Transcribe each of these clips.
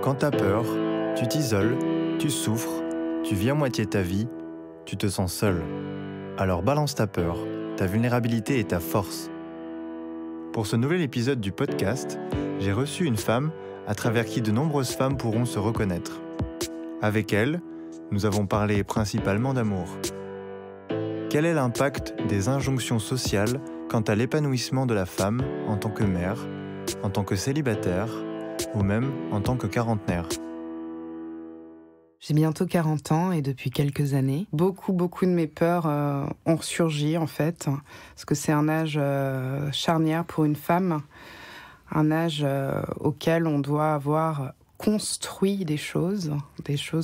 Quand t'as peur, tu t'isoles, tu souffres, tu vis à moitié ta vie, tu te sens seul. Alors balance ta peur, ta vulnérabilité et ta force. Pour ce nouvel épisode du podcast, j'ai reçu une femme à travers qui de nombreuses femmes pourront se reconnaître. Avec elle, nous avons parlé principalement d'amour. Quel est l'impact des injonctions sociales quant à l'épanouissement de la femme en tant que mère, en tant que célibataire ou même en tant que quarantenaire ? J'ai bientôt 40 ans et depuis quelques années, beaucoup de mes peurs ont ressurgi en fait, parce que c'est un âge charnière pour une femme, un âge auquel on doit avoir construit des choses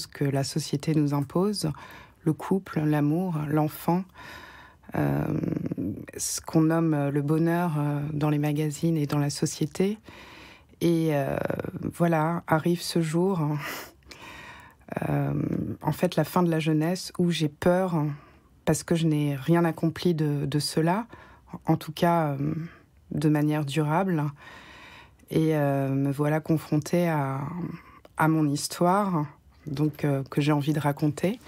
que la société nous impose, le couple, l'amour, l'enfant, ce qu'on nomme le bonheur dans les magazines et dans la société. Et voilà, arrive ce jour... en fait, la fin de la jeunesse où j'ai peur parce que je n'ai rien accompli de cela, en tout cas de manière durable. Et me voilà confrontée à mon histoire, donc que j'ai envie de raconter.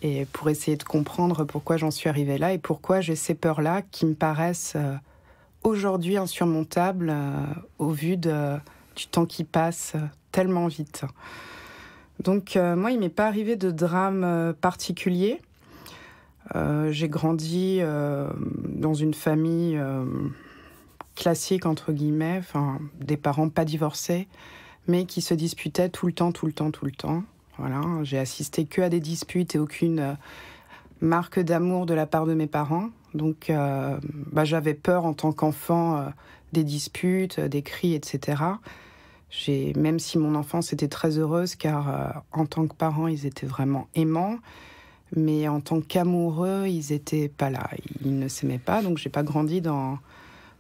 Et pour essayer de comprendre pourquoi j'en suis arrivée là et pourquoi j'ai ces peurs-là qui me paraissent aujourd'hui insurmontables au vu du temps qui passe tellement vite. Donc moi, il m'est pas arrivé de drame particulier. J'ai grandi dans une famille classique, entre guillemets, enfin, des parents pas divorcés, mais qui se disputaient tout le temps. Voilà, j'ai assisté que à des disputes et aucune marque d'amour de la part de mes parents. Donc j'avais peur en tant qu'enfant des disputes, des cris, etc. Même si mon enfance était très heureuse, car en tant que parents, ils étaient vraiment aimants, mais en tant qu'amoureux, ils étaient pas là. Ils ne s'aimaient pas, donc j'ai pas grandi dans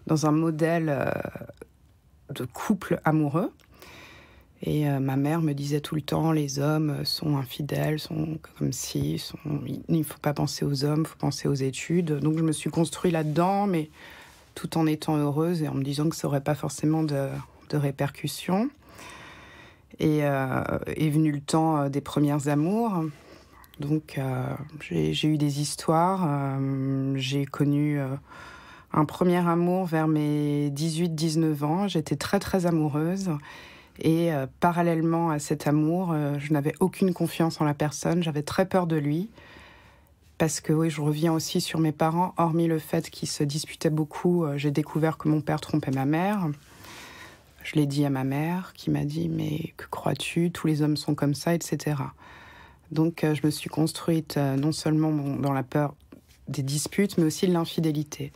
un modèle de couple amoureux. Et ma mère me disait tout le temps, les hommes sont infidèles, sont comme ci, il ne faut pas penser aux hommes, il faut penser aux études. Donc je me suis construite là-dedans, mais tout en étant heureuse et en me disant que ça n'aurait pas forcément de répercussions. Et est venu le temps des premières amours. Donc j'ai eu des histoires. J'ai connu un premier amour vers mes 18-19 ans. J'étais très amoureuse. Et parallèlement à cet amour, je n'avais aucune confiance en la personne. J'avais très peur de lui. Parce que oui, je reviens aussi sur mes parents. Hormis le fait qu'ils se disputaient beaucoup, j'ai découvert que mon père trompait ma mère. Je l'ai dit à ma mère, qui m'a dit « Mais que crois-tu ? Tous les hommes sont comme ça, etc. » Donc, je me suis construite non seulement dans la peur des disputes, mais aussi de l'infidélité.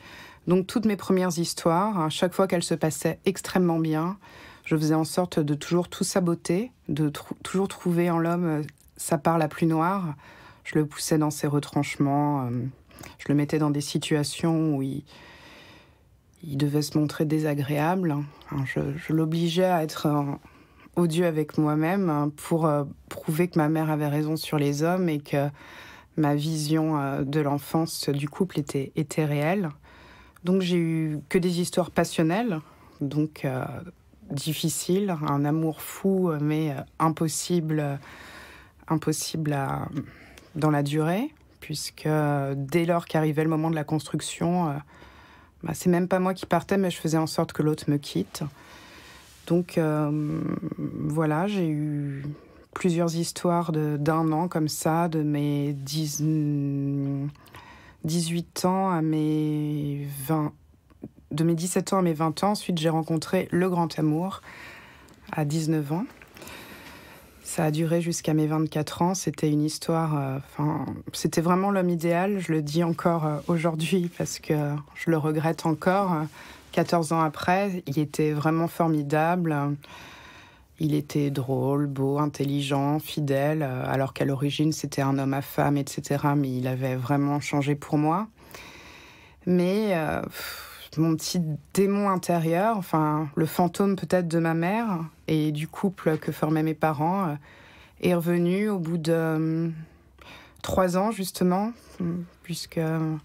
Donc, toutes mes premières histoires, à chaque fois qu'elles se passaient extrêmement bien, je faisais en sorte de toujours tout saboter, de toujours trouver en l'homme sa part la plus noire. Je le poussais dans ses retranchements, je le mettais dans des situations où il devait se montrer désagréable. Je l'obligeais à être odieux avec moi-même pour prouver que ma mère avait raison sur les hommes et que ma vision de l'enfance du couple était réelle. Donc j'ai eu que des histoires passionnelles, donc difficiles, un amour fou mais impossible dans la durée, puisque dès lors qu'arrivait le moment de la construction... c'est même pas moi qui partais, mais je faisais en sorte que l'autre me quitte. Donc voilà, j'ai eu plusieurs histoires d'un an comme ça, de mes 18 ans à mes 20... De mes 17 ans à mes 20 ans, ensuite j'ai rencontré le grand amour à 19 ans. Ça a duré jusqu'à mes 24 ans. C'était une histoire... c'était vraiment l'homme idéal. Je le dis encore aujourd'hui parce que je le regrette encore. 14 ans après, il était vraiment formidable. Il était drôle, beau, intelligent, fidèle, alors qu'à l'origine, c'était un homme à femme, etc. Mais il avait vraiment changé pour moi. Mais... mon petit démon intérieur, le fantôme peut-être de ma mère et du couple que formaient mes parents, est revenu au bout de 3 ans justement, puisque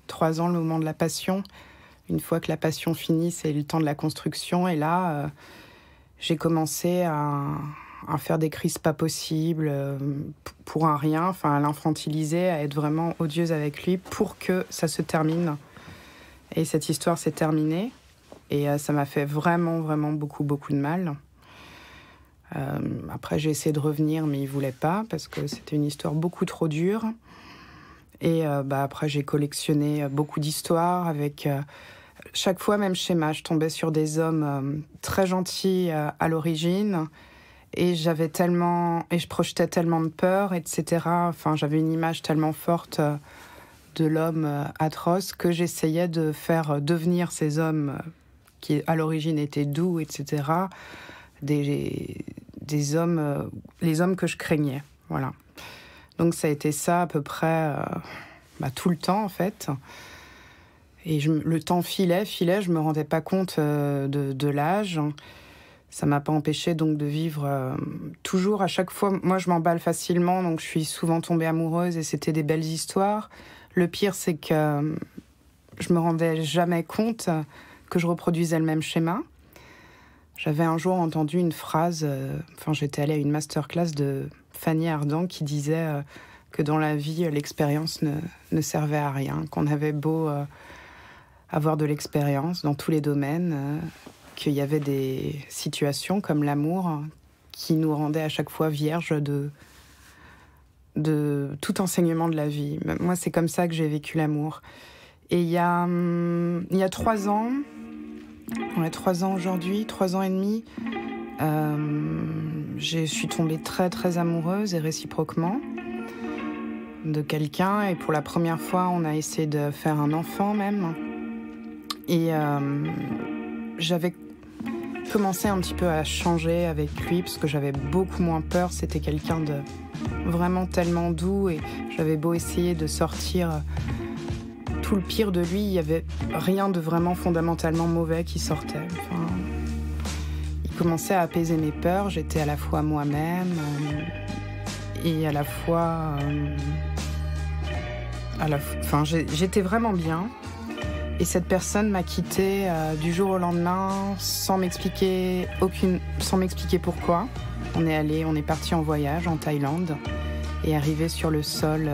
3 ans, le moment de la passion. Une fois que la passion finit, c'est le temps de la construction. Et là, j'ai commencé à à faire des crises pas possibles, pour un rien, à l'infantiliser, à être vraiment odieuse avec lui pour que ça se termine. Et cette histoire s'est terminée. Et ça m'a fait vraiment, vraiment beaucoup, beaucoup de mal. Après, j'ai essayé de revenir, mais il ne voulait pas, parce que c'était une histoire beaucoup trop dure. Et après, j'ai collectionné beaucoup d'histoires avec... chaque fois, même schéma, je tombais sur des hommes très gentils à l'origine, et je projetais tellement de peur, etc. J'avais une image tellement forte de l'homme atroce que j'essayais de faire devenir ces hommes qui, à l'origine, étaient doux, etc., des hommes, les hommes que je craignais. Voilà. Donc ça a été ça à peu près tout le temps, en fait. Et le temps filait, je me rendais pas compte de l'âge. Ça m'a pas empêché donc de vivre toujours à chaque fois. Moi, je m'emballe facilement, donc je suis souvent tombée amoureuse et c'était des belles histoires. Le pire, c'est que je me rendais jamais compte que je reproduisais le même schéma. J'avais un jour entendu une phrase, j'étais allée à une masterclass de Fanny Ardant qui disait que dans la vie, l'expérience ne servait à rien, qu'on avait beau avoir de l'expérience dans tous les domaines, qu'il y avait des situations comme l'amour qui nous rendaient à chaque fois vierges de tout enseignement de la vie. Moi, c'est comme ça que j'ai vécu l'amour. Et il y a 3 ans, 3 ans aujourd'hui, 3 ans et demi, je suis tombée très très amoureuse et réciproquement de quelqu'un. Et pour la première fois, on a essayé de faire un enfant même. Et j'avais commencé un petit peu à changer avec lui parce que j'avais beaucoup moins peur. C'était quelqu'un de vraiment tellement doux et j'avais beau essayer de sortir tout le pire de lui, il n'y avait rien de vraiment fondamentalement mauvais qui sortait. Il commençait à apaiser mes peurs. J'étais à la fois moi-même et à la fois... j'étais vraiment bien. Et cette personne m'a quittée du jour au lendemain sans m'expliquer pourquoi. On est parti en voyage en Thaïlande et arrivé sur le sol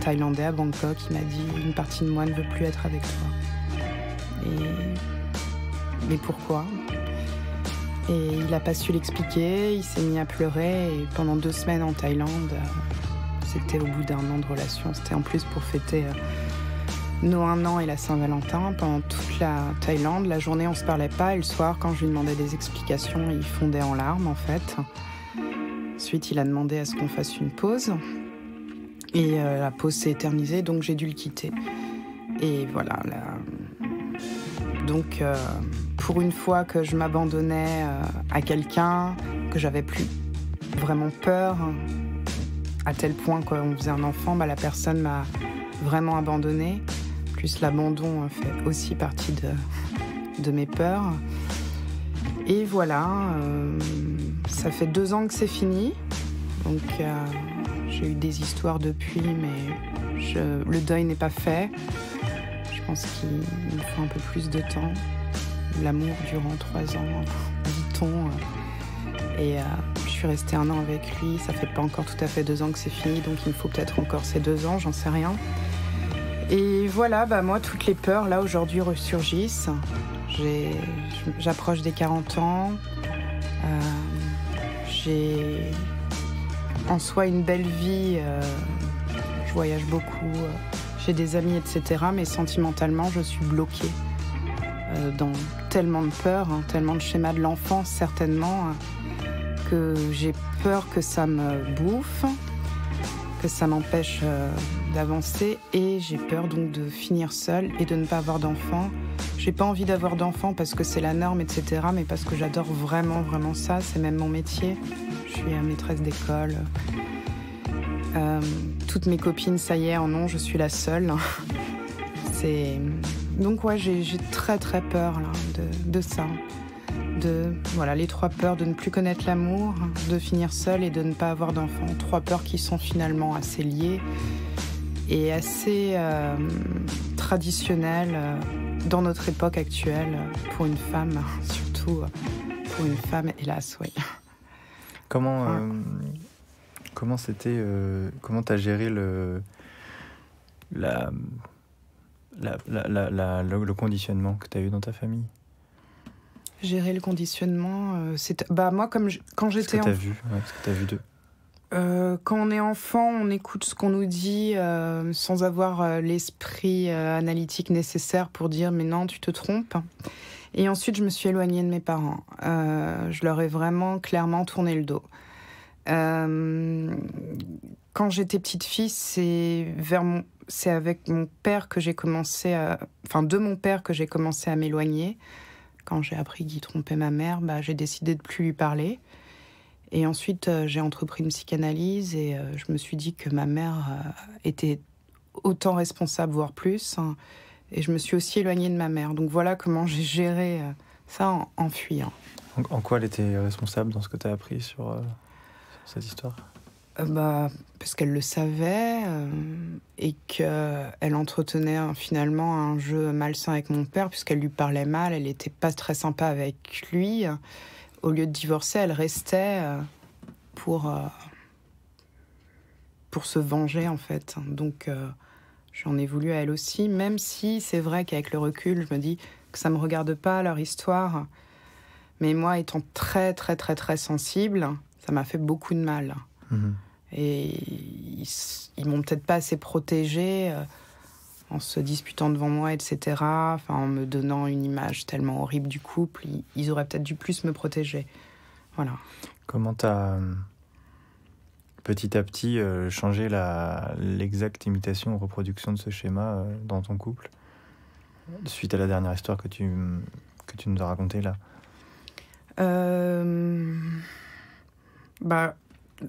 thaïlandais à Bangkok, il m'a dit « Une partie de moi ne veut plus être avec toi ». Mais pourquoi ? Et il n'a pas su l'expliquer, il s'est mis à pleurer et pendant 2 semaines en Thaïlande, c'était au bout d'1 an de relation. C'était en plus pour fêter nos 1 an et la Saint-Valentin. Pendant toute la Thaïlande, la journée on se parlait pas et le soir quand je lui demandais des explications, il fondait en larmes en fait. Ensuite il a demandé à ce qu'on fasse une pause et la pause s'est éternisée donc j'ai dû le quitter. Et voilà, donc pour une fois que je m'abandonnais à quelqu'un, que j'avais plus vraiment peur, à tel point qu'on faisait un enfant, la personne m'a vraiment abandonnée. Plus l'abandon fait aussi partie de mes peurs. Et voilà, ça fait 2 ans que c'est fini. Donc j'ai eu des histoires depuis, mais le deuil n'est pas fait. Je pense qu'il me faut un peu plus de temps. L'amour durant 3 ans, dit-on. Et je suis restée 1 an avec lui. Ça fait pas encore tout à fait 2 ans que c'est fini, donc il me faut peut-être encore ces 2 ans, j'en sais rien. Et voilà, moi, toutes les peurs, là, aujourd'hui, ressurgissent. J'approche des 40 ans. J'ai en soi une belle vie. Je voyage beaucoup. J'ai des amis, etc. Mais sentimentalement, je suis bloquée dans tellement de peurs, tellement de schémas de l'enfance, certainement, que j'ai peur que ça me bouffe, que ça m'empêche d'avancer, et j'ai peur donc de finir seule et de ne pas avoir d'enfants. J'ai pas envie d'avoir d'enfants parce que c'est la norme, etc., mais parce que j'adore vraiment, vraiment ça. C'est même mon métier. Je suis maîtresse d'école. Toutes mes copines, ça y est, en ont, je suis la seule. Donc ouais, j'ai très très peur là, de ça. Les 3 peurs: de ne plus connaître l'amour, de finir seule et de ne pas avoir d'enfants. 3 peurs qui sont finalement assez liées et assez traditionnelles dans notre époque actuelle, pour une femme, surtout pour une femme, hélas, oui. Comment c'était, comment t'as géré le conditionnement que t'as eu dans ta famille? Gérer le conditionnement, moi, quand j'étais Ce que t'as vu d'eux. Quand on est enfant, on écoute ce qu'on nous dit sans avoir l'esprit analytique nécessaire pour dire mais non, tu te trompes. Et ensuite, je me suis éloignée de mes parents. Je leur ai vraiment clairement tourné le dos. Quand j'étais petite fille, c'est avec mon père que j'ai commencé de mon père que j'ai commencé à m'éloigner. Quand j'ai appris qu'il trompait ma mère, j'ai décidé de plus lui parler. Et ensuite, j'ai entrepris une psychanalyse et je me suis dit que ma mère était autant responsable, voire plus. Et je me suis aussi éloignée de ma mère. Donc voilà comment j'ai géré ça en fuyant. En quoi elle était responsable dans ce que tu as appris sur cette histoire? Parce qu'elle le savait et qu'elle entretenait finalement un jeu malsain avec mon père puisqu'elle lui parlait mal, elle n'était pas très sympa avec lui. Au lieu de divorcer, elle restait pour se venger en fait. Donc j'en ai voulu à elle aussi, même si c'est vrai qu'avec le recul, je me dis que ça ne me regarde pas leur histoire. Mais moi, étant très très très très sensible, ça m'a fait beaucoup de mal. Mmh. Et ils m'ont peut-être pas assez protégée en se disputant devant moi, etc. En me donnant une image tellement horrible du couple. Ils auraient peut-être dû plus me protéger. Voilà. Comment t'as petit à petit changé l'exacte imitation ou reproduction de ce schéma dans ton couple suite à la dernière histoire que tu nous as racontée là?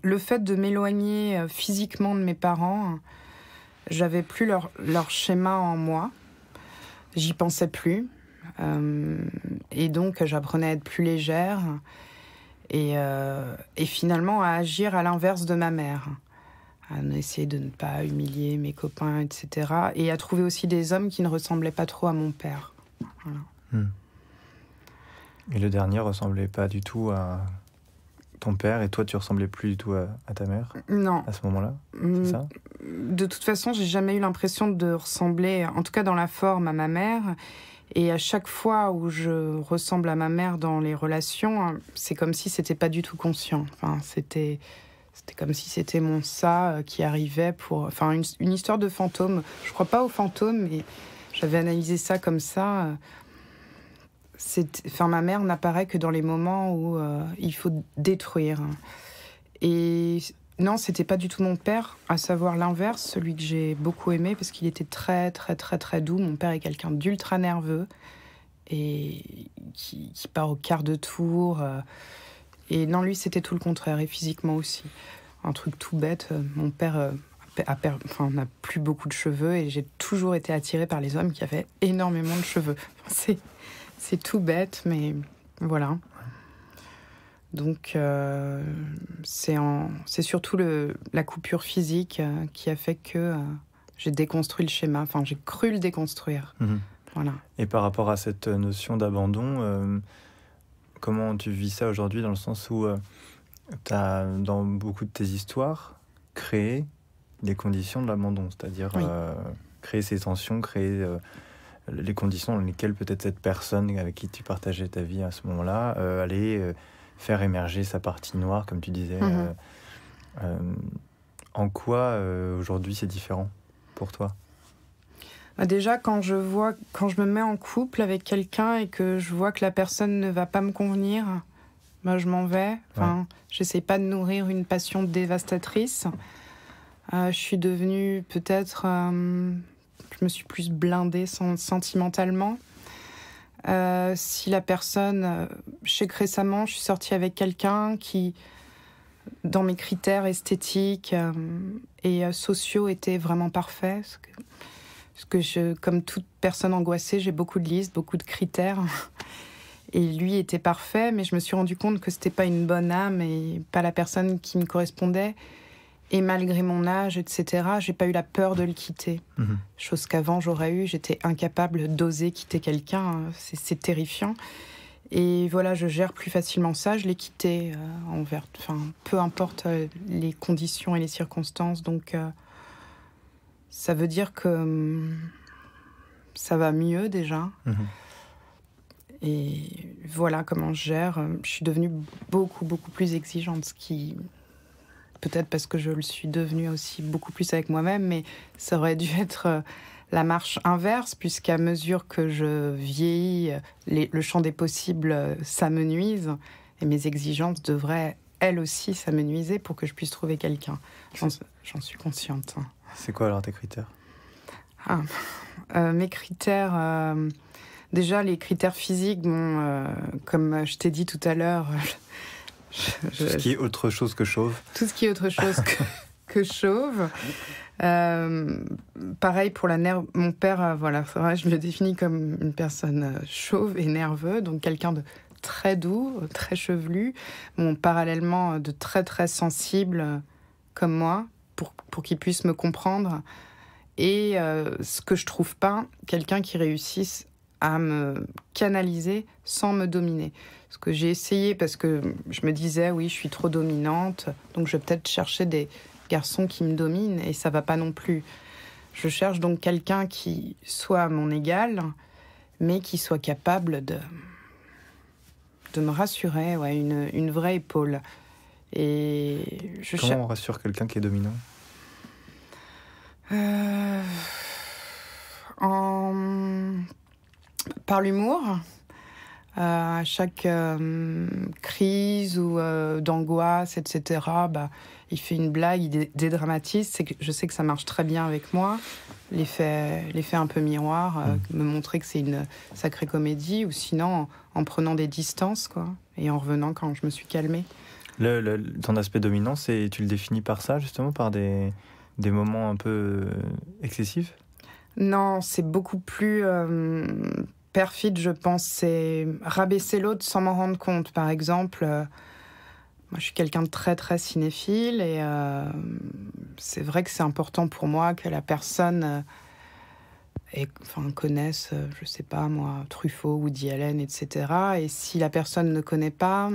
Le fait de m'éloigner physiquement de mes parents, j'avais plus leur schéma en moi. J'y pensais plus. Et donc, j'apprenais à être plus légère et finalement à agir à l'inverse de ma mère. À essayer de ne pas humilier mes copains, etc. Et à trouver aussi des hommes qui ne ressemblaient pas trop à mon père. Voilà. Et le dernier ressemblait pas du tout à ton père et toi tu ressemblais plus du tout à ta mère? Non. À ce moment-là, c'est ça? De toute façon, j'ai jamais eu l'impression de ressembler, en tout cas dans la forme, à ma mère. Et à chaque fois où je ressemble à ma mère dans les relations, c'est comme si c'était pas du tout conscient. C'était comme si c'était mon ça qui arrivait pour... une histoire de fantôme. Je crois pas aux fantômes, mais j'avais analysé ça comme ça. Ma mère n'apparaît que dans les moments où il faut détruire. Et non, c'était pas du tout mon père, à savoir l'inverse, celui que j'ai beaucoup aimé, parce qu'il était très, très, très, très doux. Mon père est quelqu'un d'ultra nerveux et qui part au quart de tour. Et non, lui, c'était tout le contraire, et physiquement aussi. Un truc tout bête, mon père n'a plus beaucoup de cheveux et j'ai toujours été attirée par les hommes qui avaient énormément de cheveux. C'est tout bête, mais voilà. Donc, c'est surtout la coupure physique qui a fait que j'ai déconstruit le schéma. J'ai cru le déconstruire. Mmh. Voilà. Et par rapport à cette notion d'abandon, comment tu vis ça aujourd'hui, dans le sens où tu as, dans beaucoup de tes histoires, créé les conditions de l'abandon, c'est-à-dire oui. Créer ces tensions, créer les conditions dans lesquelles peut-être cette personne avec qui tu partageais ta vie à ce moment-là allait faire émerger sa partie noire, comme tu disais. En quoi aujourd'hui c'est différent pour toi? Déjà, quand je me mets en couple avec quelqu'un et que je vois que la personne ne va pas me convenir, je m'en vais. J'essaie pas de nourrir une passion dévastatrice. Je suis devenue peut-être... je me suis plus blindée sentimentalement. Si la personne... je sais que récemment, je suis sortie avec quelqu'un qui, dans mes critères esthétiques et sociaux, était vraiment parfait. Parce que comme toute personne angoissée, j'ai beaucoup de listes, beaucoup de critères. Et lui était parfait, mais je me suis rendu compte que c'était pas une bonne âme et pas la personne qui me correspondait. Et malgré mon âge, etc., j'ai pas eu la peur de le quitter. Chose qu'avant j'aurais eu, j'étais incapable d'oser quitter quelqu'un. C'est terrifiant. Et voilà, je gère plus facilement ça. Je l'ai quitté peu importe les conditions et les circonstances. Donc, ça veut dire que ça va mieux déjà. Et voilà comment je gère. Je suis devenue beaucoup, beaucoup plus exigeante, ce qui... Peut-être parce que je le suis devenue aussi beaucoup plus avec moi-même, mais ça aurait dû être la marche inverse, puisqu'à mesure que je vieillis, le champ des possibles s'amenuise, et mes exigences devraient, elles aussi, s'amenuiser pour que je puisse trouver quelqu'un. J'en suis consciente. C'est quoi alors tes critères ? Mes critères... déjà, les critères physiques, comme je t'ai dit tout à l'heure... Tout ce qui est autre chose que chauve. Tout ce qui est autre chose que chauve. Pareil pour mon père, voilà, c'est vrai, je le définis comme une personne chauve et nerveux, donc quelqu'un de très doux, très chevelu, parallèlement de très très sensible comme moi, pour qu'il puisse me comprendre. Et ce que je trouve pas, quelqu'un qui réussisse à me canaliser sans me dominer. Ce que j'ai essayé, parce que je me disais, oui, je suis trop dominante, donc je vais peut-être chercher des garçons qui me dominent, et ça va pas non plus. Je cherche donc quelqu'un qui soit mon égal, mais qui soit capable de me rassurer, une vraie épaule. Et Comment on rassure quelqu'un qui est dominant ? Par l'humour. À chaque crise ou d'angoisse, etc., il fait une blague, il dédramatise. Je sais que ça marche très bien avec moi. L'effet un peu miroir, me montrer que c'est une sacrée comédie, ou sinon en prenant des distances, quoi, et en revenant quand je me suis calmée. Ton aspect dominant, tu le définis par ça, justement, par des moments un peu excessifs ? Non, c'est beaucoup plus... perfide, je pense, c'est rabaisser l'autre sans m'en rendre compte. Par exemple, moi, je suis quelqu'un de très, très cinéphile, et c'est vrai que c'est important pour moi que la personne connaisse, je sais pas moi, Truffaut, Woody Allen, etc. Et si la personne ne connaît pas,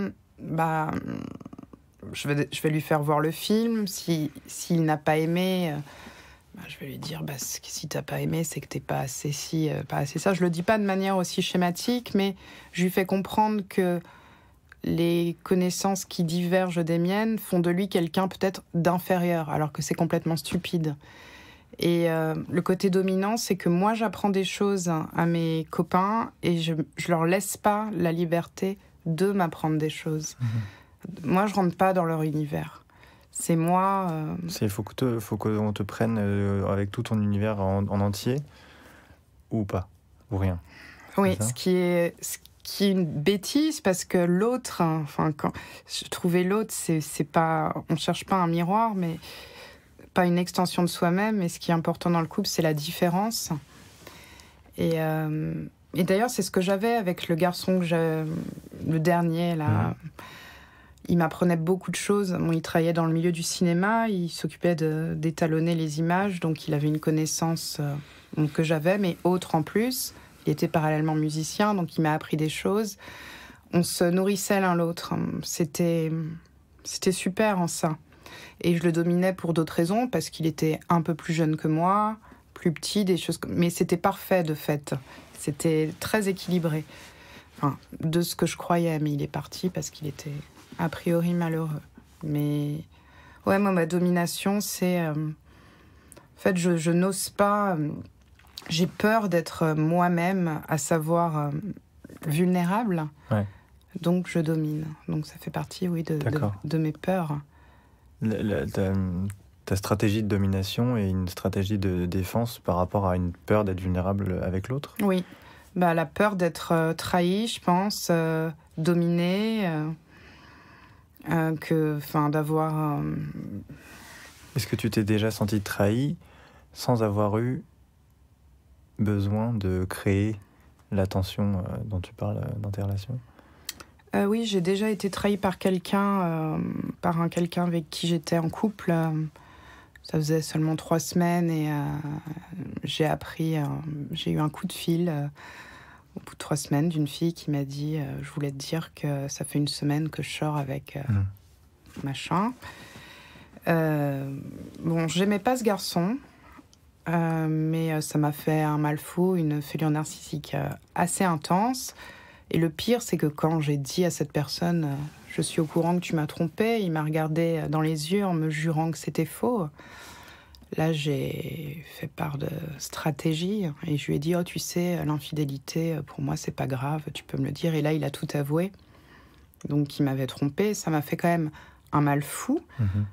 je vais lui faire voir le film. S'il n'a pas aimé... je vais lui dire, si t'as pas aimé, c'est que t'es pas assez ci, pas assez ça. Je le dis pas de manière aussi schématique, mais je lui fais comprendre que les connaissances qui divergent des miennes font de lui quelqu'un peut-être d'inférieur, alors que c'est complètement stupide. Et le côté dominant, c'est que moi, j'apprends des choses à mes copains, et je leur laisse pas la liberté de m'apprendre des choses. Moi, je rentre pas dans leur univers. C'est moi... Il faut qu'on te prenne avec tout ton univers en entier, ou pas, ou rien. Oui, ce qui est une bêtise, parce que l'autre, quand je trouvais l'autre, c'est pas... On cherche pas un miroir, mais pas une extension de soi-même. Et ce qui est important dans le couple, c'est la différence. Et d'ailleurs, c'est ce que j'avais avec le garçon le dernier, là... Il m'apprenait beaucoup de choses. Il travaillait dans le milieu du cinéma, il s'occupait d'étalonner les images, donc il avait une connaissance que j'avais, mais autre en plus. Il était parallèlement musicien, donc il m'a appris des choses. On se nourrissait l'un l'autre. C'était super en ça. Et je le dominais pour d'autres raisons, parce qu'il était un peu plus jeune que moi, plus petit, des choses... Mais c'était parfait, de fait. C'était très équilibré. De ce que je croyais, mais il est parti parce qu'il était... a priori malheureux. Mais ouais, moi, ma domination, c'est... en fait, je n'ose pas... j'ai peur d'être moi-même, à savoir vulnérable. Ouais. Donc, je domine. Donc, ça fait partie, oui, de mes peurs. Ta stratégie de domination est une stratégie de défense par rapport à une peur d'être vulnérable avec l'autre ? Oui. La peur d'être trahi, je pense, dominée... d'avoir... Est-ce que tu t'es déjà senti trahi sans avoir eu besoin de créer la tension dont tu parles dans tes relations ? Oui, j'ai déjà été trahie par quelqu'un avec qui j'étais en couple. Ça faisait seulement 3 semaines, et j'ai eu un coup de fil au bout de 3 semaines, d'une fille qui m'a dit je voulais te dire que ça fait 1 semaine que je sors avec machin. Bon, j'aimais pas ce garçon, mais ça m'a fait un mal fou, une fêlure narcissique assez intense. Et le pire, c'est que quand j'ai dit à cette personne je suis au courant que tu m'as trompé, il m'a regardé dans les yeux en me jurant que c'était faux. Là, j'ai fait part de stratégie et je lui ai dit tu sais, l'infidélité, pour moi, c'est pas grave, tu peux me le dire. Et là, il a tout avoué. Donc, il m'avait trompé. Ça m'a fait quand même un mal fou,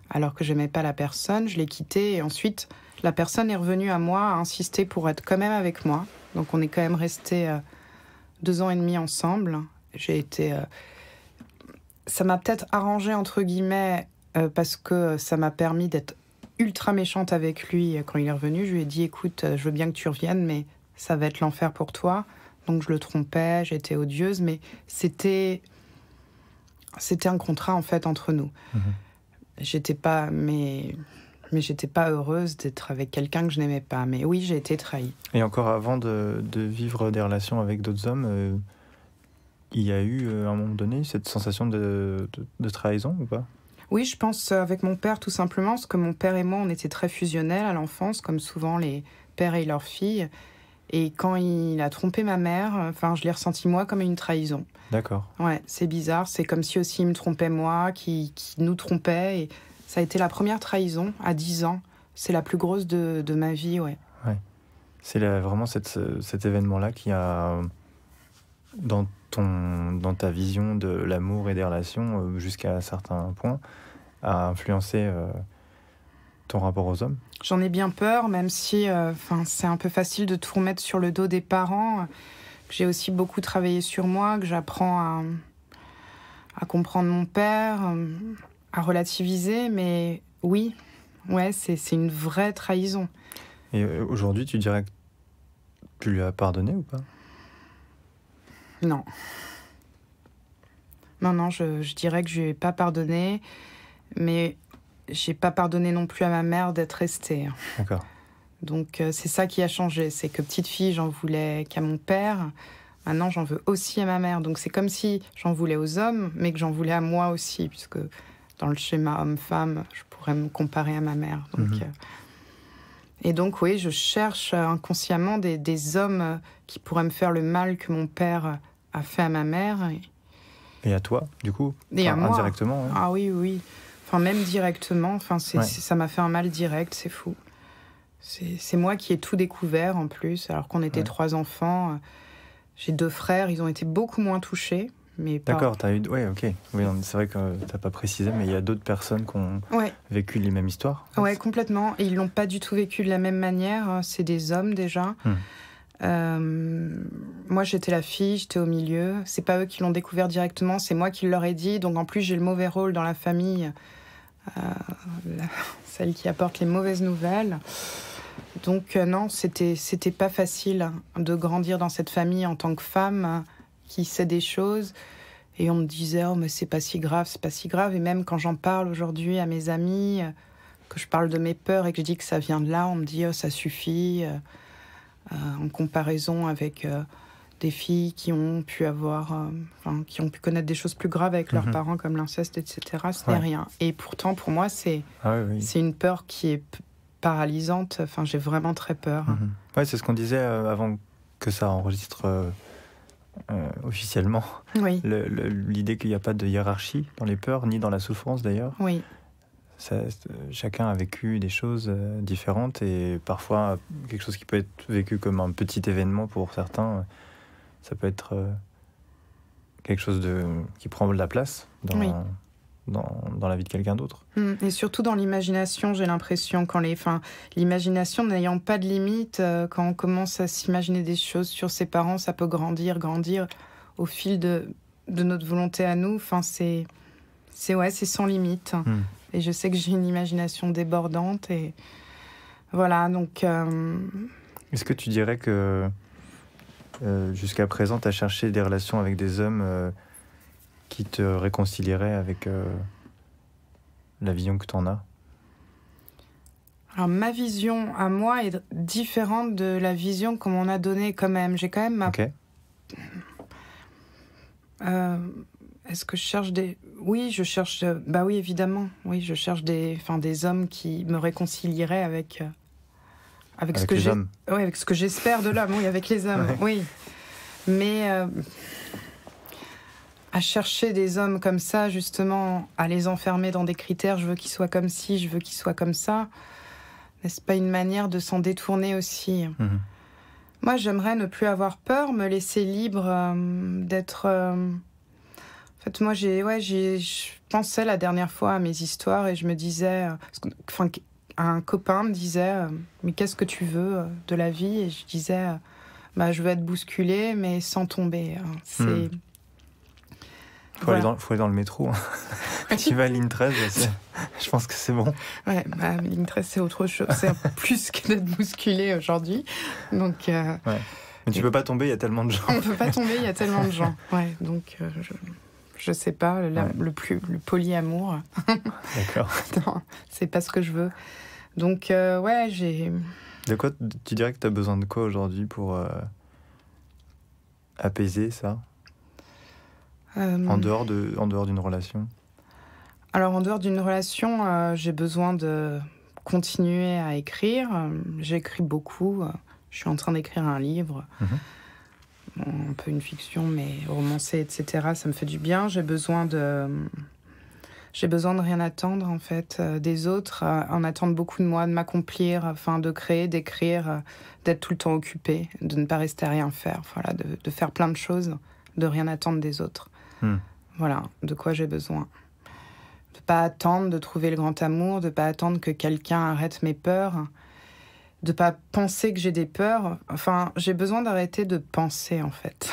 alors que j'aimais pas la personne. Je l'ai quitté et ensuite, la personne est revenue à moi, a insisté pour être quand même avec moi. Donc, on est quand même restés 2 ans et demi ensemble. J'ai été... ça m'a peut-être arrangé, entre guillemets, parce que ça m'a permis d'être ultra méchante avec lui quand il est revenu. Je lui ai dit, écoute, je veux bien que tu reviennes, mais ça va être l'enfer pour toi. Donc je le trompais, j'étais odieuse, mais c'était un contrat, en fait, entre nous. J'étais pas... Mais j'étais pas heureuse d'être avec quelqu'un que je n'aimais pas. Mais oui, j'ai été trahie. Et encore avant de vivre des relations avec d'autres hommes, il y a eu, à un moment donné, cette sensation de trahison ou pas ? Oui, je pense avec mon père, tout simplement, parce que mon père et moi, on était très fusionnels à l'enfance, comme souvent les pères et leurs filles. Et quand il a trompé ma mère, je l'ai ressenti, moi, comme une trahison. D'accord. Ouais, c'est bizarre. C'est comme si aussi il me trompait, moi, qui nous trompait. Et ça a été la première trahison, à 10 ans. C'est la plus grosse de ma vie, ouais. Ouais. C'est vraiment cet événement-là qui a, dans ta vision de l'amour et des relations, jusqu'à un certain point, a influencé ton rapport aux hommes ? J'en ai bien peur, même si c'est un peu facile de tout remettre sur le dos des parents. J'ai aussi beaucoup travaillé sur moi, que j'apprends à comprendre mon père, à relativiser, mais oui, ouais, c'est une vraie trahison. Et aujourd'hui, tu dirais que tu lui as pardonné ou pas ? Non. Non, je dirais que je lui ai pas pardonné, mais j'ai pas pardonné non plus à ma mère d'être restée. D'accord. Donc c'est ça qui a changé, c'est que petite fille, j'en voulais qu'à mon père, maintenant j'en veux aussi à ma mère. Donc c'est comme si j'en voulais aux hommes, mais que j'en voulais à moi aussi, puisque dans le schéma homme-femme, je pourrais me comparer à ma mère. Donc, et donc oui, je cherche inconsciemment des hommes qui pourraient me faire le mal que mon père a fait à ma mère. Et à toi, du coup ? Et à moi. Indirectement, ouais. Ah oui. Même directement. Ça m'a fait un mal direct, c'est fou. C'est moi qui ai tout découvert, en plus, alors qu'on était 3 enfants. J'ai 2 frères, ils ont été beaucoup moins touchés. Mais pas... D'accord, t'as eu... Ouais, ok. Oui, c'est vrai que t'as pas précisé, mais il y a d'autres personnes qui ont vécu les mêmes histoires. Ouais, complètement. Et ils l'ont pas du tout vécu de la même manière. C'est des hommes, déjà. Moi, j'étais la fille, j'étais au milieu. C'est pas eux qui l'ont découvert directement, c'est moi qui leur ai dit. Donc, en plus, j'ai le mauvais rôle dans la famille, celle qui apporte les mauvaises nouvelles. Donc, non, c'était pas facile de grandir dans cette famille en tant que femme qui sait des choses. Et on me disait, mais c'est pas si grave, c'est pas si grave. Et même quand j'en parle aujourd'hui à mes amis, que je parle de mes peurs et que je dis que ça vient de là, on me dit, ça suffit. En comparaison avec des filles qui ont pu connaître des choses plus graves avec leurs parents, comme l'inceste, etc. Ce n'est rien. Et pourtant, pour moi, c'est une peur qui est paralysante. J'ai vraiment très peur. Ouais, c'est ce qu'on disait avant que ça enregistre officiellement. Oui. L'idée qu'il n'y a pas de hiérarchie dans les peurs, ni dans la souffrance d'ailleurs. Oui. Chacun a vécu des choses différentes et parfois quelque chose qui peut être vécu comme un petit événement pour certains, ça peut être quelque chose qui prend de la place dans la vie de quelqu'un d'autre. Et surtout dans l'imagination, j'ai l'impression, l'imagination n'ayant pas de limite, quand on commence à s'imaginer des choses sur ses parents, ça peut grandir au fil de notre volonté à nous. C'est sans limite. Et je sais que j'ai une imagination débordante. Et voilà, donc... Est-ce que tu dirais que jusqu'à présent, tu as cherché des relations avec des hommes qui te réconcilieraient avec la vision que tu en as ? Alors, ma vision à moi est différente de la vision qu'on m'en a donnée quand même. J'ai quand même Est-ce que je cherche des... Oui, je cherche... Bah oui, évidemment. Oui, je cherche des hommes qui me réconcilieraient avec ce que les hommes. Oui, avec ce que j'espère de l'homme. Oui, avec les hommes. Ouais. Oui. Mais à chercher des hommes comme ça, justement, à les enfermer dans des critères, je veux qu'ils soient comme ci, je veux qu'ils soient comme ça, n'est-ce pas une manière de s'en détourner aussi? Moi, j'aimerais ne plus avoir peur, me laisser libre d'être... En fait, moi, je pensais la dernière fois à mes histoires et je me disais... un copain me disait mais qu'est-ce que tu veux de la vie? Et je disais je veux être bousculée, mais sans tomber. C'est... Faut aller dans le métro. Tu vas à ligne 13, je pense que c'est bon. Ouais, ligne 13, c'est autre chose. C'est plus que d'être bousculé aujourd'hui. Donc, ouais. Mais tu peux pas tomber, il y a tellement de gens. On peut pas tomber, il y a tellement de gens. Ouais, donc je sais pas, le polyamour. D'accord. Non, c'est pas ce que je veux. Donc, j'ai... De quoi tu dirais que tu as besoin de quoi aujourd'hui pour apaiser ça en dehors d'une relation? Alors, en dehors d'une relation, j'ai besoin de continuer à écrire. J'écris beaucoup. Je suis en train d'écrire un livre. Un peu une fiction, mais romancée, etc. Ça me fait du bien. J'ai besoin de rien attendre, en fait, des autres, en attendre beaucoup de moi, de m'accomplir, de créer, d'écrire, d'être tout le temps occupée, de ne pas rester à rien faire, voilà, de faire plein de choses, de rien attendre des autres. Voilà, de quoi j'ai besoin. De pas attendre de trouver le grand amour, de pas attendre que quelqu'un arrête mes peurs, de pas penser que j'ai des peurs. Enfin, j'ai besoin d'arrêter de penser, en fait.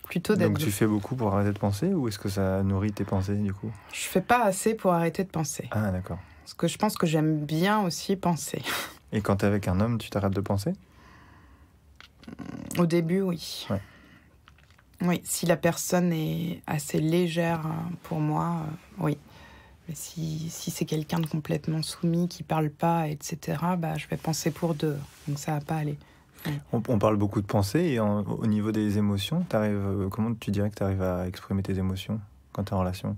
Plutôt d'être... Donc tu fais beaucoup pour arrêter de penser, ou est-ce que ça nourrit tes pensées, du coup? Je fais pas assez pour arrêter de penser. Ah, d'accord. Parce que je pense que j'aime bien aussi penser. Et quand t'es avec un homme, tu t'arrêtes de penser? Au début, oui. Ouais. Oui, si la personne est assez légère pour moi, oui. Mais si c'est quelqu'un de complètement soumis, qui parle pas, etc., je vais penser pour deux. Donc ça va pas aller. Ouais. On parle beaucoup de pensée, et au niveau des émotions, comment tu dirais que tu arrives à exprimer tes émotions quand tu es en relation?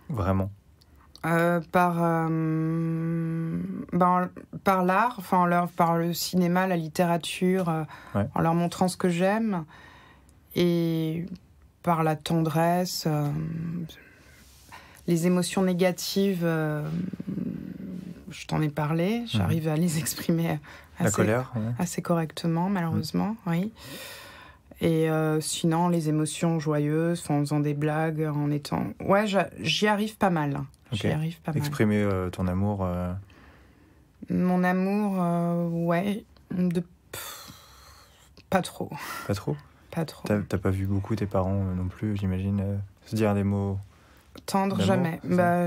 Vraiment? Par l'art, par le cinéma, la littérature, ouais. En leur montrant ce que j'aime, et par la tendresse, les émotions négatives, je t'en ai parlé, j'arrive à les exprimer la colère, assez correctement, malheureusement, oui. Et sinon, les émotions joyeuses, en faisant des blagues, en étant... Ouais, j'y arrive pas mal. Okay. J'y arrive pas mal. Exprimer ton amour Mon amour, ouais. Pas trop. Pas trop? Pas trop. T'as pas vu beaucoup tes parents non plus, j'imagine, se dire des mots tendres, jamais.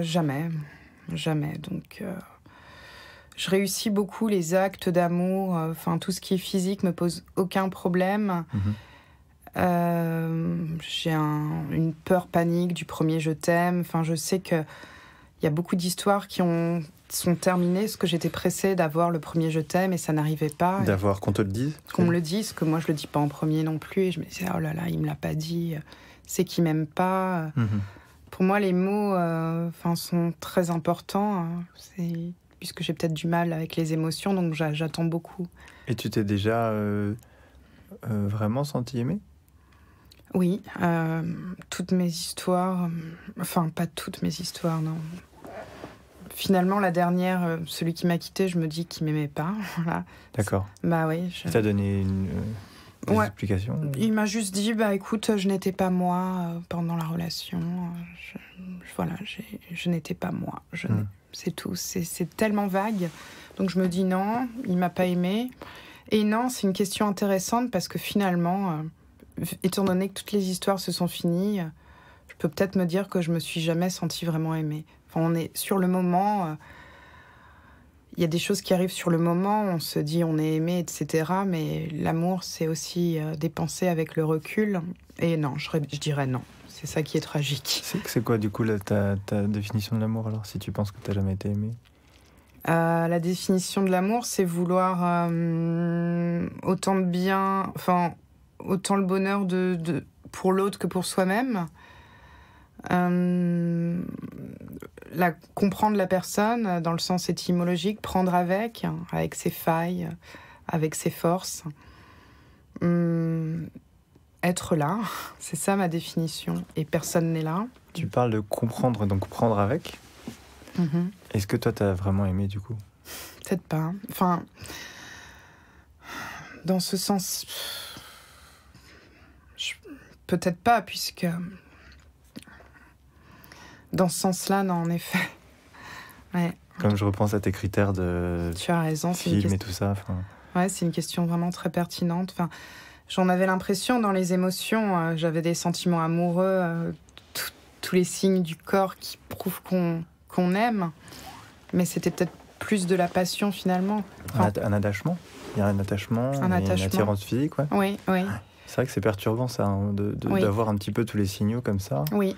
Jamais. Donc, je réussis beaucoup les actes d'amour. Tout ce qui est physique me pose aucun problème. J'ai une peur panique du premier je t'aime. Je sais que il y a beaucoup d'histoires qui sont terminées parce que j'étais pressée d'avoir le premier je t'aime et ça n'arrivait pas. D'avoir qu'on te le dise? Qu'on me le dise, que moi je le dis pas en premier non plus. Et je me disais, oh là là, il me l'a pas dit. C'est qu'il m'aime pas. Pour moi, les mots sont très importants. Puisque j'ai peut-être du mal avec les émotions, donc j'attends beaucoup. Et tu t'es déjà vraiment sentie aimée? Oui, toutes mes histoires... pas toutes mes histoires, non. Finalement, la dernière, celui qui m'a quittée, je me dis qu'il m'aimait pas. Voilà. D'accord. Oui. Il t'a donné des explications? Il m'a juste dit, écoute, je n'étais pas moi pendant la relation. Je n'étais pas moi. C'est tout. C'est tellement vague. Donc je me dis non, il m'a pas aimée. Et non, c'est une question intéressante parce que finalement... étant donné que toutes les histoires se sont finies, je peux peut-être me dire que je me suis jamais sentie vraiment aimée. On est sur le moment, il y a des choses qui arrivent sur le moment, on se dit on est aimé, etc. Mais l'amour, c'est aussi des pensées avec le recul. Et non, je dirais non. C'est ça qui est tragique. C'est quoi du coup ta définition de l'amour alors, si tu penses que tu n'as jamais été aimée? La définition de l'amour, c'est vouloir autant de bien... autant le bonheur pour l'autre que pour soi-même. Comprendre la personne dans le sens étymologique, prendre avec ses failles, avec ses forces. Être là, c'est ça ma définition, et personne n'est là. Tu parles de comprendre, donc prendre avec. Est-ce que toi, t'as vraiment aimé, du coup ? Peut-être pas. Enfin, dans ce sens, peut-être pas, puisque dans ce sens-là, non, en effet. Ouais. Comme je repense à tes critères de tu as raison, film et tout ça. Ouais, c'est une question vraiment très pertinente. Enfin, j'en avais l'impression dans les émotions. J'avais des sentiments amoureux, tous les signes du corps qui prouvent qu'on aime. Mais c'était peut-être plus de la passion finalement. Enfin, un attachement. Il y a un attachement, une attirance physique. Ouais. Oui. C'est vrai que c'est perturbant ça, hein, d'avoir un petit peu tous les signaux comme ça. Oui.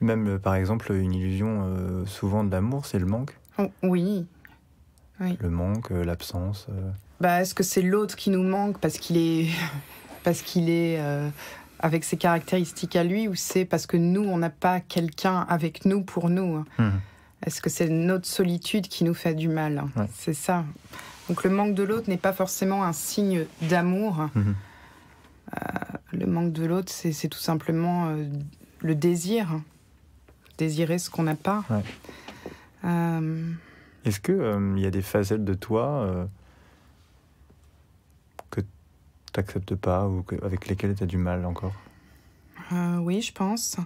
Même par exemple, une illusion souvent de l'amour, c'est le manque. Oui. Le manque, l'absence. Est-ce que c'est l'autre qui nous manque parce qu'il est avec ses caractéristiques à lui, ou c'est parce que nous, on n'a pas quelqu'un avec nous pour nous? Est-ce que c'est notre solitude qui nous fait du mal? C'est ça. Donc le manque de l'autre n'est pas forcément un signe d'amour. Le manque de l'autre, c'est tout simplement le désir. Désirer ce qu'on n'a pas. Est-ce qu'il y a des facettes de toi que tu n'acceptes pas ou avec lesquelles tu as du mal encore? Oui, je pense.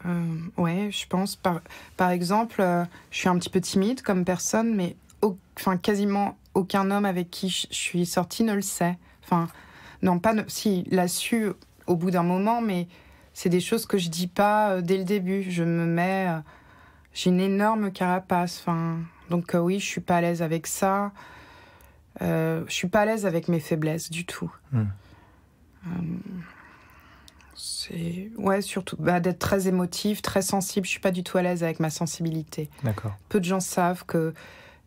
Je pense. Par exemple, je suis un petit peu timide comme personne, mais quasiment aucun homme avec qui je suis sortie ne le sait. Si, il l'a su au bout d'un moment, mais c'est des choses que je dis pas dès le début. J'ai une énorme carapace. Donc oui, je suis pas à l'aise avec ça. Je suis pas à l'aise avec mes faiblesses du tout. C'est surtout d'être très émotive, très sensible. Je suis pas du tout à l'aise avec ma sensibilité. D'accord. Peu de gens savent que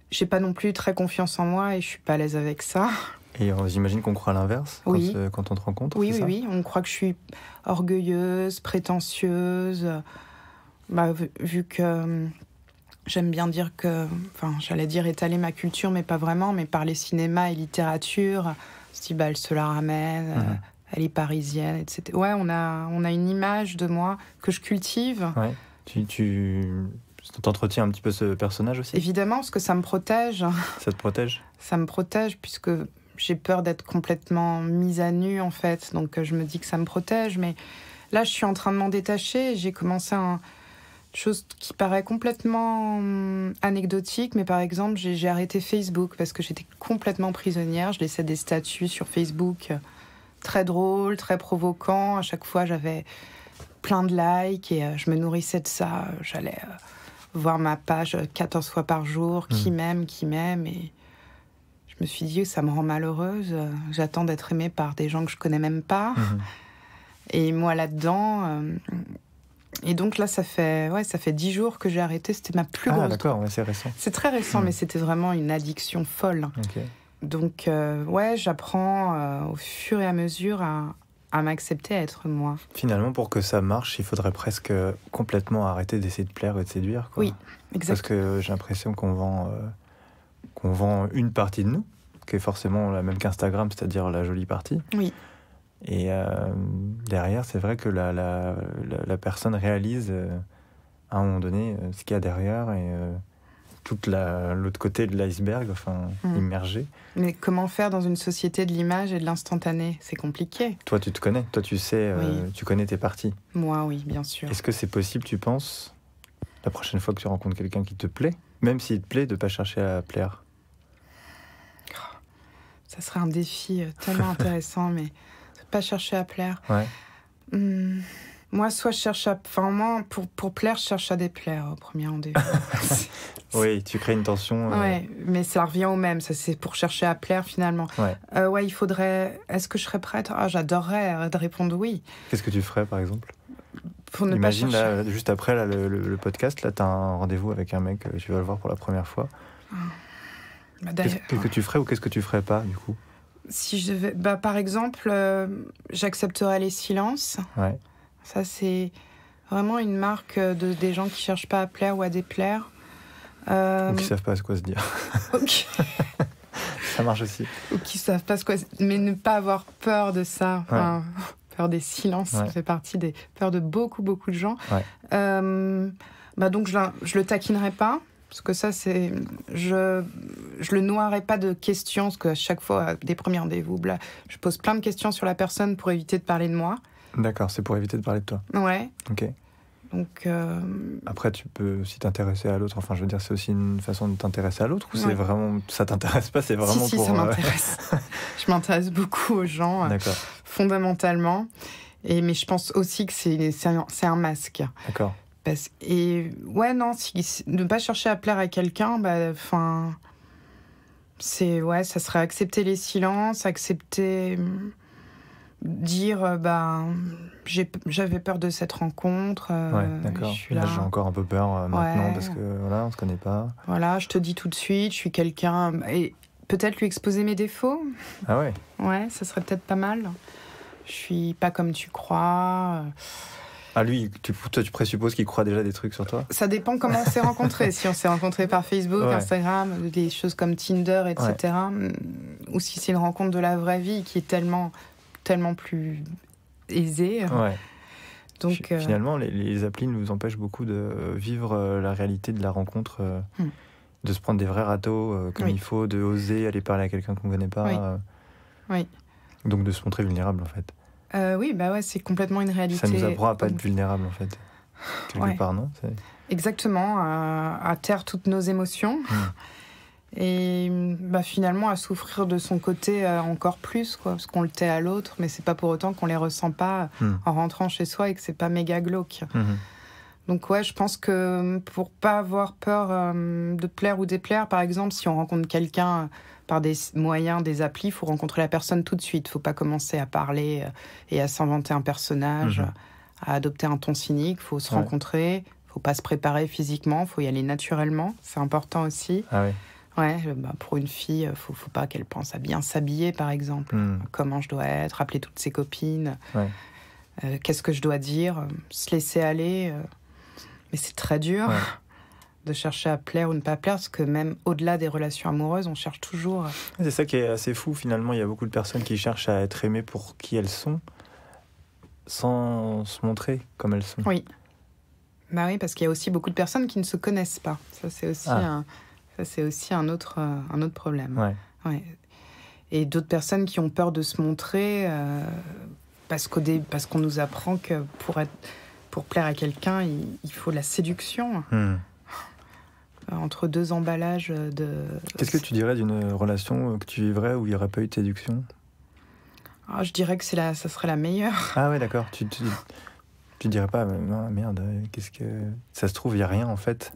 j'ai pas non plus très confiance en moi et je suis pas à l'aise avec ça. Et j'imagine qu'on croit l'inverse quand on te rencontre. Oui. On croit que je suis orgueilleuse, prétentieuse. Vu que j'aime bien dire que, j'allais dire étaler ma culture, mais pas vraiment. Mais parler cinéma et littérature, on se dit elle se la ramène. Elle est parisienne, etc. Ouais, on a une image de moi que je cultive. Ouais. Tu t'entretiens un petit peu ce personnage aussi? Évidemment, parce que ça me protège. Ça te protège? Ça me protège, puisque j'ai peur d'être complètement mise à nu, en fait. Donc, je me dis que ça me protège. Mais là, je suis en train de m'en détacher. J'ai commencé une chose qui paraît complètement anecdotique. Mais par exemple, j'ai arrêté Facebook parce que j'étais complètement prisonnière. Je laissais des statuts sur Facebook très drôle, très provoquant. À chaque fois, j'avais plein de likes et je me nourrissais de ça. J'allais voir ma page 14 fois par jour, qui m'aime. Et je me suis dit, ça me rend malheureuse. J'attends d'être aimée par des gens que je connais même pas. Et moi, là-dedans... Et donc là, ça fait 10 jours que j'ai arrêté. C'était ma plus grosse... Ah, d'accord, c'est récent. C'est très récent, mais c'était vraiment une addiction folle. Ok. Donc, j'apprends au fur et à mesure à m'accepter, à être moi. Finalement, pour que ça marche, il faudrait presque complètement arrêter d'essayer de plaire et de séduire, quoi. Oui, exactement. Parce que j'ai l'impression qu'on vend une partie de nous, qui est forcément la même qu'Instagram, c'est-à-dire la jolie partie. Oui. Et derrière, c'est vrai que la personne réalise à un moment donné ce qu'il y a derrière et... l'autre côté de l'iceberg, immergé. Mais comment faire dans une société de l'image et de l'instantané? C'est compliqué. Toi, tu te connais. Toi, tu sais, tu connais tes parties. Moi, oui, bien sûr. Est-ce que c'est possible, tu penses, la prochaine fois que tu rencontres quelqu'un qui te plaît, même s'il te plaît, de ne pas chercher à plaire? Ça serait un défi tellement intéressant, mais de pas chercher à plaire. Ouais. Moi, soit je cherche à... moi, pour plaire, je cherche à déplaire au premier rendez-vous. Oui, tu crées une tension. Ouais, mais ça revient au même. Ça, c'est pour chercher à plaire, finalement. Ouais. Il faudrait... Est-ce que je serais prête? J'adorerais de répondre oui. Qu'est-ce que tu ferais, par exemple? Pour ne Imagine, pas chercher... là, juste après le podcast, là, tu as un rendez-vous avec un mec, tu vas le voir pour la première fois. Qu'est-ce que tu ferais ou qu'est-ce que tu ferais pas, du coup? Si je devais... par exemple, j'accepterais les silences. Ouais. Ça, c'est vraiment une marque des gens qui cherchent pas à plaire ou à déplaire. Ou qui savent pas quoi se dire. Ok. Ça marche aussi. Ou qui savent pas quoi, mais ne pas avoir peur de ça. Enfin, peur des silences, ça fait partie des peurs de beaucoup de gens. Donc je le taquinerai pas. Parce que ça, je le noierai pas de questions, parce qu'à chaque fois, des premiers rendez-vous, je pose plein de questions sur la personne pour éviter de parler de moi. D'accord, c'est pour éviter de parler de toi. Ouais. Ok. Donc, après, tu peux aussi t'intéresser à l'autre. Enfin, je veux dire, c'est aussi une façon de t'intéresser à l'autre, ou c'est vraiment... Ça t'intéresse pas, c'est vraiment si, pour... ça m'intéresse. Je m'intéresse beaucoup aux gens, fondamentalement. Mais je pense aussi que c'est un masque. D'accord. Ne pas chercher à plaire à quelqu'un, ça serait accepter les silences, accepter dire j'avais peur de cette rencontre. D'accord. Là, j'ai encore un peu peur maintenant parce que on se connaît pas. Voilà, je te dis tout de suite, je suis quelqu'un et peut-être lui exposer mes défauts. Ah ouais. Ouais, ça serait peut-être pas mal. Je suis pas comme tu crois. Ah lui, toi tu présupposes qu'il croit déjà des trucs sur toi ? Ça dépend comment on s'est rencontrés. Si on s'est rencontrés par Facebook, Instagram, des choses comme Tinder, etc. Ou si c'est une rencontre de la vraie vie qui est tellement plus aisée. Ouais. Donc, finalement, les applis nous empêchent beaucoup de vivre la réalité de la rencontre, de se prendre des vrais râteaux comme il faut, de oser aller parler à quelqu'un qu'on ne connaît pas. Oui. Donc de se montrer vulnérable en fait. C'est complètement une réalité. Ça nous apprend à pas être vulnérable en fait. Quelque part, non ? Exactement, à taire toutes nos émotions. Et finalement à souffrir de son côté encore plus, parce qu'on le tait à l'autre, mais c'est pas pour autant qu'on les ressent pas en rentrant chez soi et que c'est pas méga glauque. Donc je pense que pour pas avoir peur de plaire ou déplaire, par exemple, si on rencontre quelqu'un par des moyens, des applis, il faut rencontrer la personne tout de suite. Il faut pas commencer à parler et à s'inventer un personnage, à adopter un ton cynique. Il faut se rencontrer, il faut pas se préparer physiquement, il faut y aller naturellement. C'est important aussi. Ah oui. Pour une fille, faut pas qu'elle pense à bien s'habiller, par exemple. Comment je dois être, appeler toutes ses copines. Qu'est-ce que je dois dire, se laisser aller. Mais c'est très dur de chercher à plaire ou ne pas plaire, parce que même au-delà des relations amoureuses, on cherche toujours... C'est ça qui est assez fou, finalement. Il y a beaucoup de personnes qui cherchent à être aimées pour qui elles sont, sans se montrer comme elles sont. Oui. Parce qu'il y a aussi beaucoup de personnes qui ne se connaissent pas. Ça, c'est aussi un autre problème. Ouais. Et d'autres personnes qui ont peur de se montrer parce qu'on nous apprend que pour plaire à quelqu'un, il faut la séduction. Entre deux emballages de... Qu'est-ce que tu dirais d'une relation que tu vivrais où il n'y aurait pas eu de séduction ? Je dirais que ça serait la meilleure. Ah ouais, d'accord. Tu dirais pas, merde, qu'est-ce que... Ça se trouve, il n'y a rien en fait.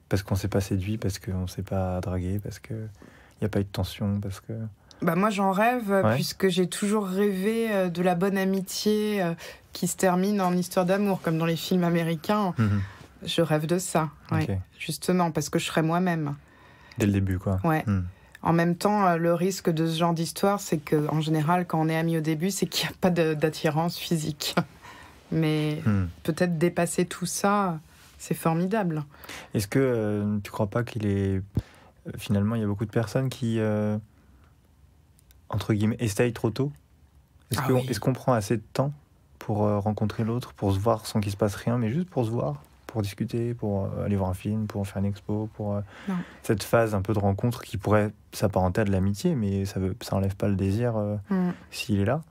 Parce qu'on ne s'est pas séduit, parce qu'on ne s'est pas dragué, parce qu'il n'y a pas eu de tension, parce que... Moi, j'en rêve, puisque j'ai toujours rêvé de la bonne amitié qui se termine en histoire d'amour, comme dans les films américains. Je rêve de ça, justement, parce que je serais moi-même. Dès le début, quoi. Ouais. En même temps, le risque de ce genre d'histoire, c'est qu'en général, quand on est amis au début, c'est qu'il n'y a pas d'attirance physique. Mais peut-être dépasser tout ça, c'est formidable. Est-ce que tu ne crois pas qu'il est... Finalement, il y a beaucoup de personnes qui... entre guillemets, essayent trop tôt. Est-ce qu'on prend assez de temps pour rencontrer l'autre, pour se voir sans qu'il se passe rien, mais juste pour se voir, pour discuter, pour aller voir un film, pour faire une expo, pour cette phase un peu de rencontre qui pourrait s'apparenter à de l'amitié, mais ça enlève pas le désir s'il est là,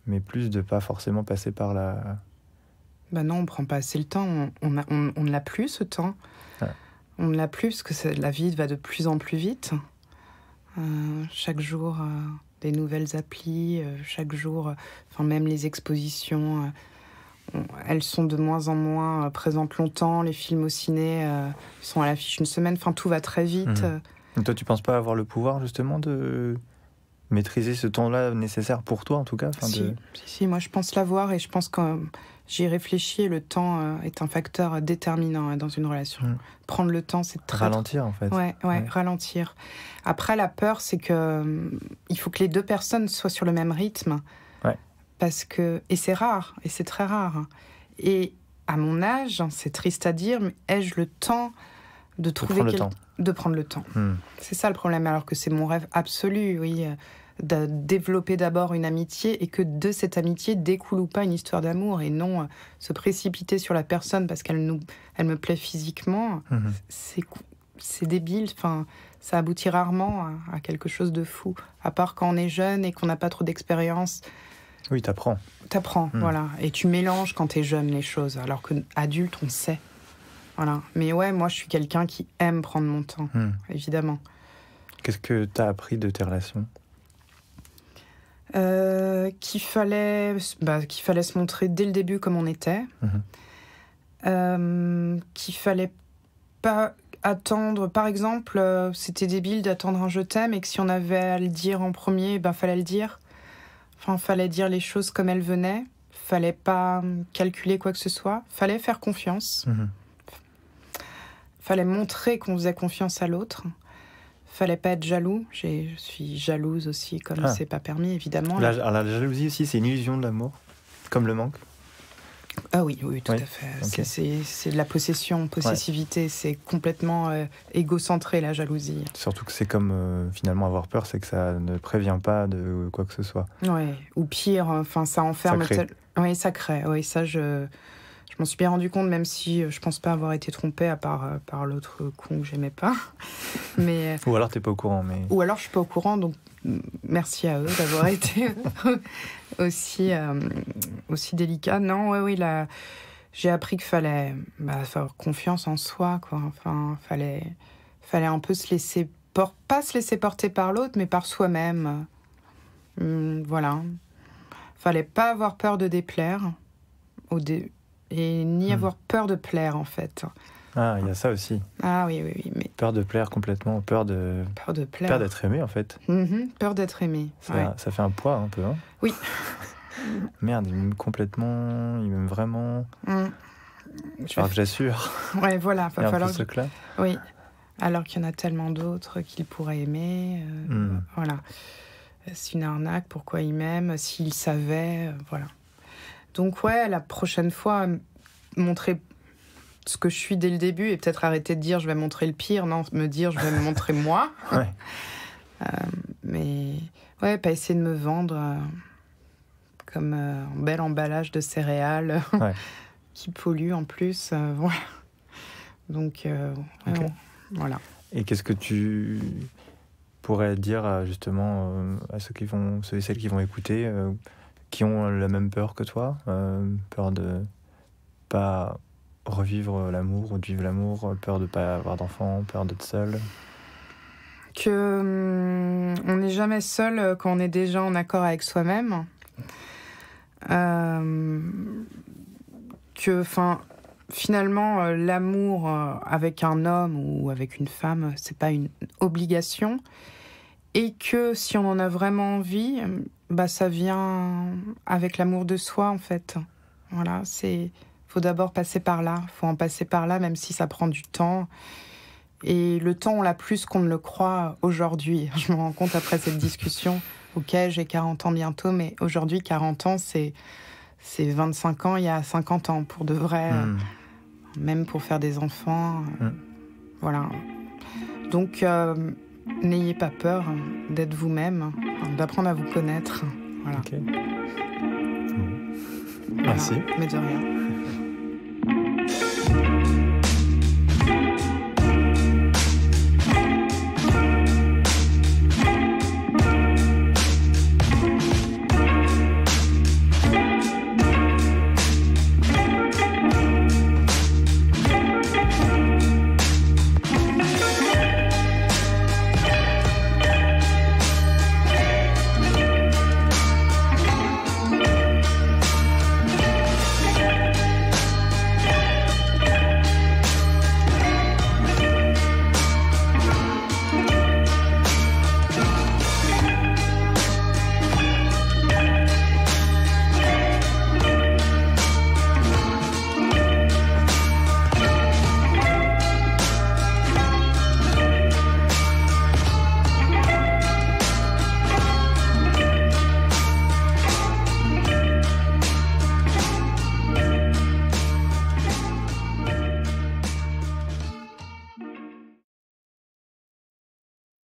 mais plus de pas forcément passer par la... non, on prend pas assez le temps, on ne l'a plus ce temps. On ne l'a plus parce que la vie va de plus en plus vite. Chaque jour, des nouvelles applis, chaque jour, même les expositions, elles sont de moins en moins présentes longtemps. Les films au ciné sont à l'affiche une semaine. Tout va très vite. Et toi, tu penses pas avoir le pouvoir justement de maîtriser ce temps-là nécessaire pour toi, en tout cas ? Si, moi je pense l'avoir et je pense que j'y réfléchis. Le temps est un facteur déterminant dans une relation. Prendre le temps, c'est très... Ralentir, en fait. Ouais, ralentir. Après, la peur, c'est que il faut que les deux personnes soient sur le même rythme. Parce que... Et c'est rare, et c'est très rare. Et à mon âge, c'est triste à dire, mais ai-je le temps de trouver de prendre le temps. C'est ça le problème, alors que c'est mon rêve absolu, oui, de développer d'abord une amitié et que de cette amitié découle ou pas une histoire d'amour et non se précipiter sur la personne parce qu'elle me plaît physiquement. C'est débile, enfin, ça aboutit rarement à quelque chose de fou, à part quand on est jeune et qu'on n'a pas trop d'expérience. Oui, t'apprends, voilà, et tu mélanges quand t'es jeune les choses, alors qu'adulte, on sait. Voilà. Mais ouais, moi, je suis quelqu'un qui aime prendre mon temps, évidemment. Qu'est-ce que t'as appris de tes relations ? Qu'il fallait se montrer dès le début comme on était. Qu'il fallait pas attendre. Par exemple, c'était débile d'attendre un je t'aime et que si on avait à le dire en premier, fallait le dire. Enfin, fallait dire les choses comme elles venaient. Fallait pas calculer quoi que ce soit. Fallait faire confiance. Fallait montrer qu'on faisait confiance à l'autre. Fallait pas être jaloux. Je suis jalouse aussi, comme c'est pas permis, évidemment. La jalousie aussi, c'est une illusion de l'amour, comme le manque. Ah oui, tout à fait. Okay. C'est de la possessivité. C'est complètement égocentré, la jalousie. Surtout que c'est comme, finalement, avoir peur, c'est que ça ne prévient pas de quoi que ce soit. Ouais, ou pire, enfin, ça enferme... Oui, ça crée. Oui, ça, je m'en suis bien rendu compte, même si je pense pas avoir été trompée, à part par l'autre con que j'aimais pas. Mais, ou alors t'es pas au courant. Ou alors je suis pas au courant, donc merci à eux d'avoir été aussi délicats. Non, j'ai appris qu'il fallait faire confiance en soi, quoi. Enfin, fallait un peu se laisser pas se laisser porter par l'autre, mais par soi-même. Voilà. Fallait pas avoir peur de déplaire et ni avoir peur de plaire, en fait. Ah, il y a ça aussi. Ah oui, mais... Peur de plaire complètement, peur de plaire. Peur d'être aimé, en fait. Peur d'être aimé. Ça fait un poids, un peu, hein. Oui. Merde, il m'aime complètement, il m'aime vraiment. Alors que j'assure. Ouais, voilà. Il y a un peu ce truc-là. Oui. Alors qu'il y en a tellement d'autres qu'il pourrait aimer. Voilà. C'est une arnaque, pourquoi il m'aime, s'il savait, voilà. Donc la prochaine fois, montrer ce que je suis dès le début et peut-être arrêter de dire je vais montrer le pire, non, me dire je vais me montrer moi. Mais pas essayer de me vendre comme un bel emballage de céréales qui pollue en plus. Voilà. Donc, voilà. Et qu'est-ce que tu pourrais dire justement à ceux et celles qui vont écouter, qui ont la même peur que toi, peur de pas revivre l'amour ou de vivre l'amour, peur de pas avoir d'enfant, peur d'être seul? Que on n'est jamais seul quand on est déjà en accord avec soi-même. Que finalement l'amour avec un homme ou avec une femme, c'est pas une obligation, et que si on en a vraiment envie, ça vient avec l'amour de soi, en fait. Voilà, faut d'abord passer par là, faut en passer par là, même si ça prend du temps. Et le temps, on l'a plus qu'on ne le croit aujourd'hui. Je me rends compte après cette discussion. Ok, j'ai 40 ans bientôt, mais aujourd'hui, 40 ans, c'est 25 ans il y a 50 ans, pour de vrai. Même pour faire des enfants. Voilà. Donc, n'ayez pas peur d'être vous-même, d'apprendre à vous connaître. Voilà. Ok. Merci. Mais de rien.